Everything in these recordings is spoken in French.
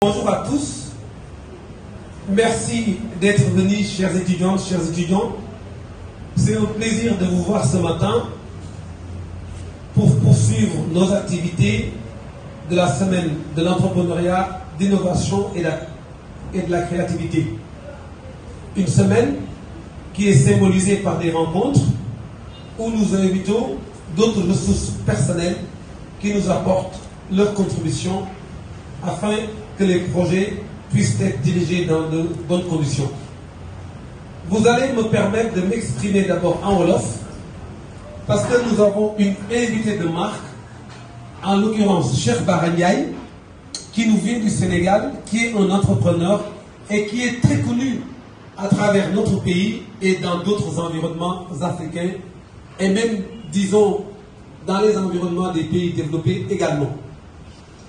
Bonjour à tous. Merci d'être venus, chers étudiantes, chers étudiants. C'est un plaisir de vous voir ce matin pour poursuivre nos activités de la semaine de l'entrepreneuriat, d'innovation et de la créativité. Une semaine qui est symbolisée par des rencontres où nous invitons d'autres ressources personnelles qui nous apportent leur contribution afin que les projets puissent être dirigés dans de bonnes conditions. Vous allez me permettre de m'exprimer d'abord en wolof parce que nous avons une invitée de marque, en l'occurrence Cheikh Bara Ndiaye, qui nous vient du Sénégal, qui est un entrepreneur et qui est très connu à travers notre pays et dans d'autres environnements africains et même, disons, dans les environnements des pays développés également.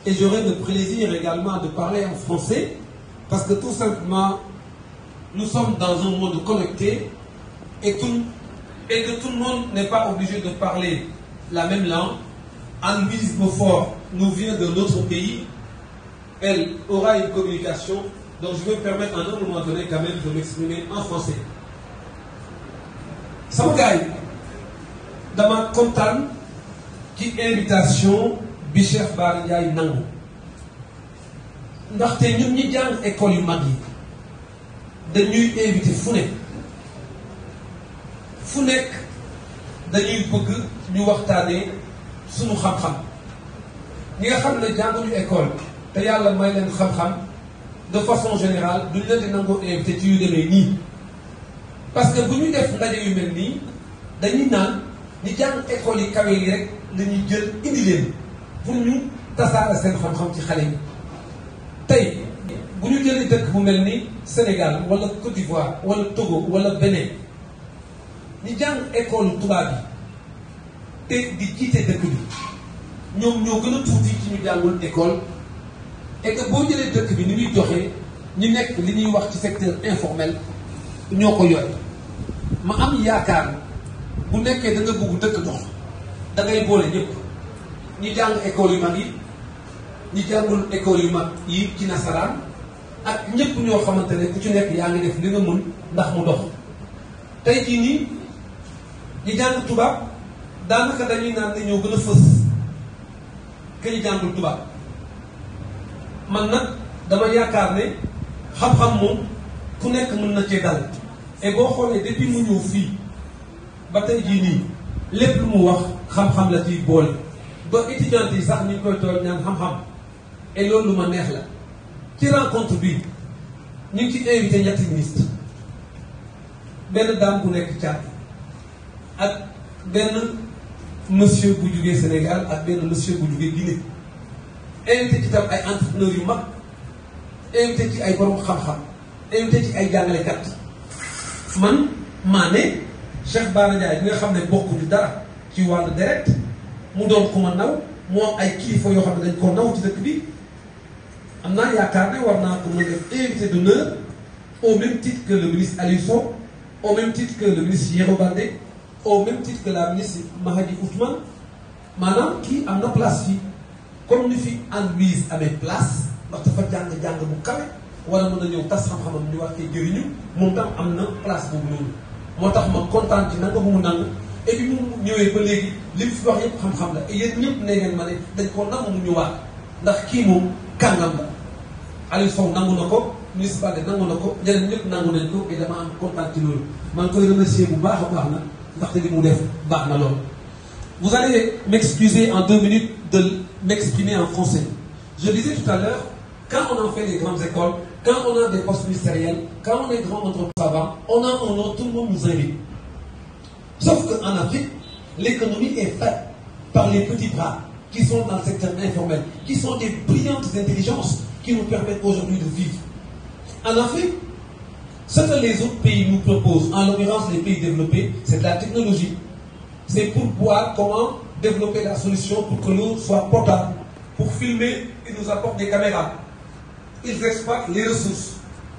Et j'aurai le plaisir également de parler en français parce que tout simplement, nous sommes dans un monde connecté et que tout le monde n'est pas obligé de parler la même langue. Anne-Louise Beaufort nous vient de notre pays. Elle aura une communication. Donc je vais me permettre à un moment donné quand même de m'exprimer en français. Sama gaay dama kontaan ci invitation bi Cheikh Bara Ndiaye nangu ndaxte ñun ñi jàng école yu mag yi dañuy invité fu nekk dañuy bëgg ñu waxtaanee suñu xam-xam ñi nga xam ne jànguñu école te yàlla may leen xam-xam de façon générale duñ leen di nangoo invité ci yu demee nii parce que bu ñuy def ndaje yu mel nii dañuy naan ñi jàng école yi kawe yi rek la ñuy jël indi leen pour ñu tasaare seen xam-xam ci xale yi tey bu ñu jëlee dëkk bu mel ni Sénégal wala Côte d'Ivoire wala Togo wala Bénin ñi jàng école tubaab yi te di jiite dëkk bi ñoom ñoo gën a tuuti ci ñu jàngul école et que boo jëlee dëkk bi ni muy doxee ñu nekk li ñuy wax ci secteur informel ñoo ko yore ma am yaakaar bu nekkee da nga bëgg dëkk dox da ngay boole ñëpp ñi jàng école yu mag yi ñi jàngul école yu mag yi ci nasaraan ak ñëpp ñoo xamante ne ku ci nekk yaa ngi def li nga mën ndax mu dox tey jii nii ñi jàng tubaab daanaka dañuy naan ne ñoo gën a fës que ñi jàngul tubaab man nag dama yaakaar ne xam-xam moom ku nekk mën na cee dal et boo xoolee depuis mu ñëw fii ba tey jii nii lépp lu mu wax xam-xam la ciy boole ba étudiants yi sax ñu ngi koy toog ñaan xam-xam et loolu lu ma neex la ci rencontre bi ñu ngi ci invité ñetti ministre benn dame bu nekk Tchad ak benn monsieur bu jugee Sénégal ak benn monsieur bu jugee Guinée invité ci tam ay entrepreneurs yu mag invité ci ay borom xam-xam invité ci ay jàngalekat man maa ne Cheikh Bara Ndiaye bi nga xam ne bokkuñu dara ci wàllu deret mu doon ku ma naw mu am ay kilifa yoo xam ne dañ ko naw ci dëkk bi am naa yaakaar ne war naa ko mën a def invité d'honneur au même titre que le ministre Aliou Sow au même titre que le ministre Yero Baldé au même titre que la ministre Mahadi Ousmane maanaam kii am na place fii comme ni fi Anne-Louise amee place ndax dafa jàng bu kawe wala mën a ñëw tas xam-xamam ñu wax te jëriñu moom tam am na place boobu noonu moo tax ma kontaan ci nanga bu mu nangu et puis mu ñëwee ba léegi li mu fi wax yëpp xam-xam la et yéen ñëpp ne ngeen ma ne dañ ko nangu mu ñëwaat ndax kii moom kàngam la Aliou Sow nangu na ko ministre Baldé nangu na ko ñeneen ñëpp nangu nañ ko et dama am kontaan ci loolu maa ngi koy remercier bu baax a baax na ndaxte li mu def baax na loolu. Vous allez m'excuser en 2 minutes de m'exprimer en français. Je disais tout à l'heure, quand on en fait les grandes écoles, quand on a des postes ministériels, quand on est grand entrepreneur, on a un nom, tout le monde nous invite. Sauf qu'en Afrique, l'économie est faite par les petits bras qui sont dans le secteur informel, qui sont des brillantes intelligences qui nous permettent aujourd'hui de vivre. En Afrique, ce que les autres pays nous proposent, en l'occurrence les pays développés, c'est de la technologie. C'est pour voir comment développer la solution pour que l'eau soit potable. Pour filmer, ils nous apportent des caméras. Ils exploitent les ressources.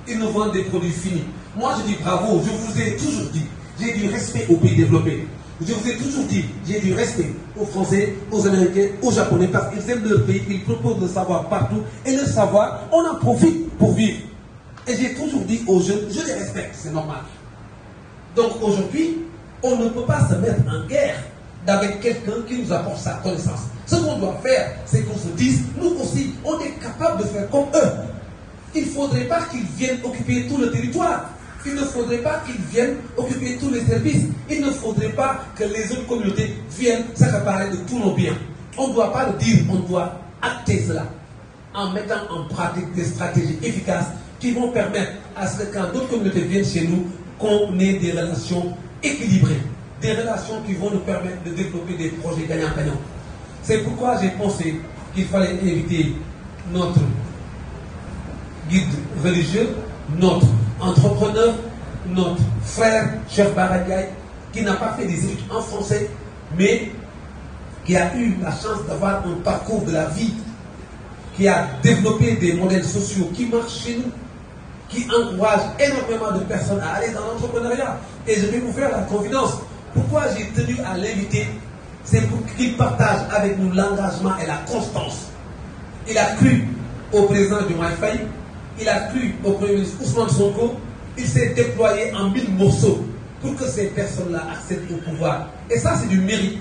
Ils nous vendent des produits finis. Moi, je dis bravo. Je vous ai toujours dit, j'ai du respect aux pays développés. Je vous ai toujours dit, j'ai du respect aux Français, aux Américains, aux Japonais, parce qu'ils aiment leur pays, ils proposent le savoir partout, et le savoir, on en profite pour vivre. Et j'ai toujours dit aux jeunes, je les respecte, c'est normal. Donc aujourd'hui, on ne peut pas se mettre en guerre avec quelqu'un qui nous apporte sa connaissance. Ce qu'on doit faire, c'est qu'on se dise, nous aussi, on est capable de faire comme eux. Il ne faudrait pas qu'ils viennent occuper tout le territoire. Il ne faudrait pas qu'ils viennent occuper tous les services. Il ne faudrait pas que les autres communautés viennent s'accaparer de tous nos biens. On ne doit pas le dire, on doit acter cela en mettant en pratique des stratégies efficaces qui vont permettre à ce que quand d'autres communautés viennent chez nous, qu'on ait des relations équilibrées, des relations qui vont nous permettre de développer des projets gagnant-gagnant. C'est pourquoi j'ai pensé qu'il fallait inviter notre guide religieux, notre entrepreneur, notre frère, Cheikh Bara Ndiaye, qui n'a pas fait des études en français, mais qui a eu la chance d'avoir un parcours de la vie, qui a développé des modèles sociaux qui marchent chez nous, qui encouragent énormément de personnes à aller dans l'entrepreneuriat. Et je vais vous faire la confidence. Pourquoi j'ai tenu à l'inviter? C'est pour qu'il partage avec nous l'engagement et la constance. Il a cru au président du Wi-Fi, il a cru au Premier ministre Ousmane Sonko, il s'est déployé en 1000 morceaux pour que ces personnes-là accèdent au pouvoir. Et ça, c'est du mérite.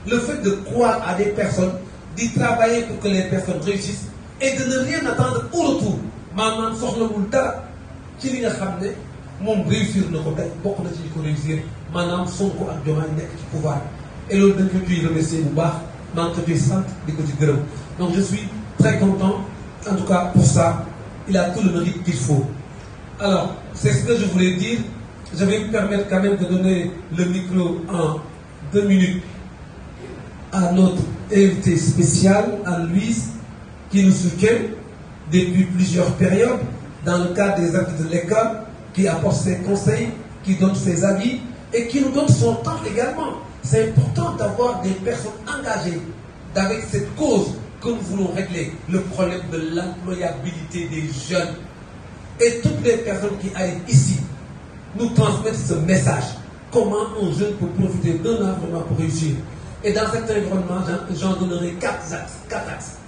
Le fait de croire à des personnes, d'y travailler pour que les personnes réussissent et de ne rien attendre au retour. Maanaam soxlawul dara ci li nga xam ne moom réussir na ko def bokk na ci li ko réussir maanaam Sonko ak Diomaye nekk ci pouvoir et loolu dañ ko ciy remercier bu baax maa ngi ko ciy sant di ko ci gërëm. Donc je suis très content en tout cas pour ça. Il a tout le mérite qu'il faut. Alors c'est ce que je voulais dire. Je vais me permettre quand même de donner le micro en 2 minutes à notre invité spécial, Anne-Louise, qui nous soutient depuis plusieurs périodes dans le cadre des actes de l'école, qui apporte ses conseils, qui donne ses avis et qui nous donne son temps également. C'est important d'avoir des personnes engagées avec cette cause que nous voulons régler, le problème de l'employabilité des jeunes. Et toutes les personnes qui arrivent ici nous transmettent ce message. Comment un jeune peut profiter d'un environnement pour réussir. Et dans cet environnement, j'en donnerai 4 axes.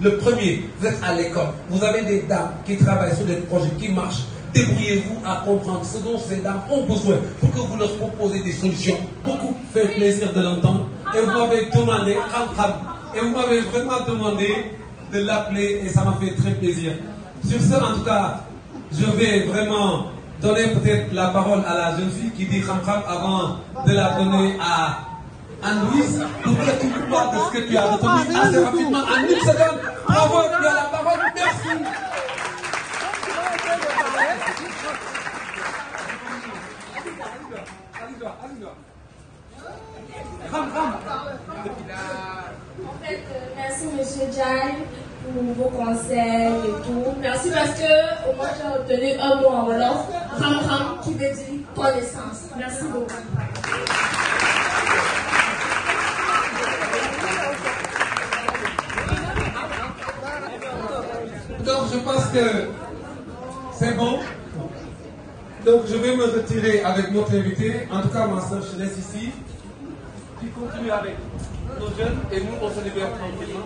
Le premier, vous êtes à l'école, vous avez des dames qui travaillent sur des projets qui marchent. Débrouillez-vous à comprendre ce dont ces dames ont besoin pour que vous leur proposez des solutions. Beaucoup fait plaisir de l'entendre et vous m'avez demandé, et vous m'avez vraiment demandé de l'appeler et ça m'a fait très plaisir. Sur ce, en tout cas, je vais vraiment donner peut-être la parole à la jeune fille qui dit Khamkham avant de la donner à Anne-Louise, pour que tu nous parles de ce que tu as retenu assez rapidement en 1 seconde. Bravo, tu as la parole, merci. En fait, merci Monsieur Jai pour vos conseils et tout. Merci parce que au moins j'ai retenu un mot en wolof, Khamkham, qui veut dire connaissance. Merci beaucoup. Donc je pense que c'est bon. Donc je vais me retirer avec notre invité. En tout cas, ma soeur, je laisse ici. Qui continue avec nos jeunes et nous on se libère tranquillement.